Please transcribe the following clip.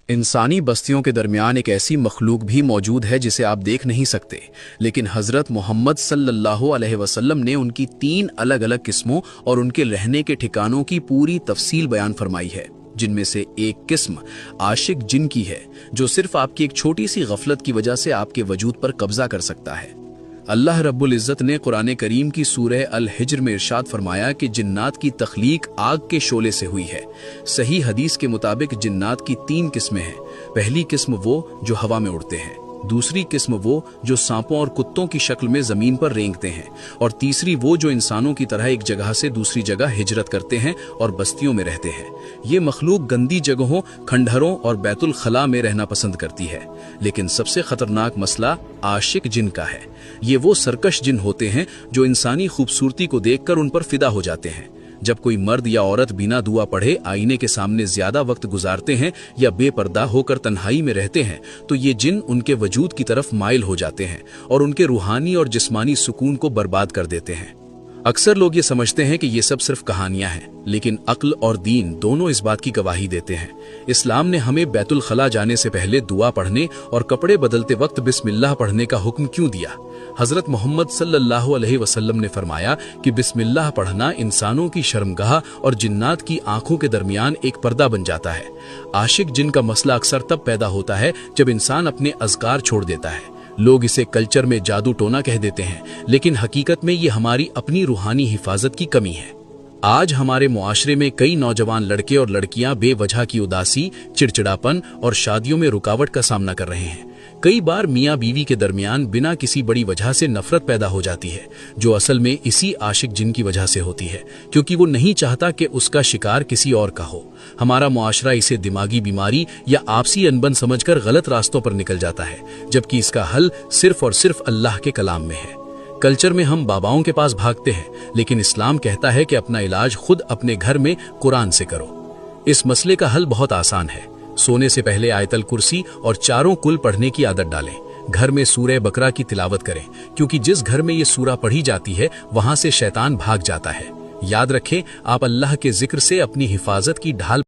इंसानी बस्तियों के दरमियान एक ऐसी मखलूक भी मौजूद है जिसे आप देख नहीं सकते, लेकिन हज़रत मोहम्मद सल्लल्लाहु अलैहि वसल्लम ने उनकी 3 अलग अलग किस्मों और उनके रहने के ठिकानों की पूरी तफसील बयान फरमाई है, जिनमें से एक किस्म आशिक जिन की है, जो सिर्फ आपकी एक छोटी सी गफलत की वजह से आपके वजूद पर कब्जा कर सकता है। अल्लाह रब्बुल इज़्ज़त ने कुरान करीम की सूरह अल हिज्र में इरशाद फरमाया कि जिन्नात की तख्लीक आग के शोले से हुई है। सही हदीस के मुताबिक जिन्नात की 3 किस्में हैं। पहली किस्म वो जो हवा में उड़ते हैं, दूसरी किस्म वो जो सांपों और कुत्तों की शक्ल में जमीन पर रेंगते हैं, और तीसरी वो जो इंसानों की तरह एक जगह से दूसरी जगह हिजरत करते हैं और बस्तियों में रहते हैं। ये मखलूक गंदी जगहों, खंडहरों और बैतुल खला में रहना पसंद करती है। लेकिन सबसे खतरनाक मसला आशिक जिन का है। ये वो सरकश जिन होते हैं जो इंसानी खूबसूरती को देखकर उन पर फिदा हो जाते हैं। जब कोई मर्द या औरत बिना दुआ पढ़े आईने के सामने ज्यादा वक्त गुजारते हैं या बेपर्दा होकर तन्हाई में रहते हैं, तो ये जिन उनके वजूद की तरफ माइल हो जाते हैं और उनके रूहानी और जिस्मानी सुकून को बर्बाद कर देते हैं। अक्सर लोग ये समझते हैं कि ये सब सिर्फ कहानियां हैं, लेकिन अक्ल और दीन दोनों इस बात की गवाही देते हैं। इस्लाम ने हमें बैतुल खला जाने से पहले दुआ पढ़ने और कपड़े बदलते वक्त बिस्मिल्लाह पढ़ने का हुक्म क्यों दिया? हजरत मोहम्मद सल्लल्लाहु अलैहि वसल्लम ने फरमाया कि बिस्मिल्लाह पढ़ना इंसानों की शर्मगाह और जिन्नात की आंखों के दरमियान एक पर्दा बन जाता है। आशिक जिन का मसला अक्सर तब पैदा होता है जब इंसान अपने अज़कार छोड़ देता है। लोग इसे कल्चर में जादू टोना कह देते हैं, लेकिन हकीकत में ये हमारी अपनी रूहानी हिफाजत की कमी है। आज हमारे मुआशरे में कई नौजवान लड़के और लड़कियां बेवजह की उदासी, चिड़चिड़ापन और शादियों में रुकावट का सामना कर रहे हैं। कई बार मियाँ बीवी के दरमियान बिना किसी बड़ी वजह से नफरत पैदा हो जाती है, जो असल में इसी आशिक जिन की वजह से होती है, क्योंकि वो नहीं चाहता कि उसका शिकार किसी और का हो। हमारा मुआशरा इसे दिमागी बीमारी या आपसी अनबन समझकर गलत रास्तों पर निकल जाता है, जबकि इसका हल सिर्फ और सिर्फ अल्लाह के कलाम में है। कल्चर में हम बाबाओं के पास भागते हैं, लेकिन इस्लाम कहता है कि अपना इलाज खुद अपने घर में कुरान से करो। इस मसले का हल बहुत आसान है। सोने से पहले आयतल कुर्सी और चारों कुल पढ़ने की आदत डालें। घर में सूरह बकरा की तिलावत करें, क्योंकि जिस घर में ये सूरा पढ़ी जाती है वहां से शैतान भाग जाता है। याद रखें, आप अल्लाह के जिक्र से अपनी हिफाजत की ढाल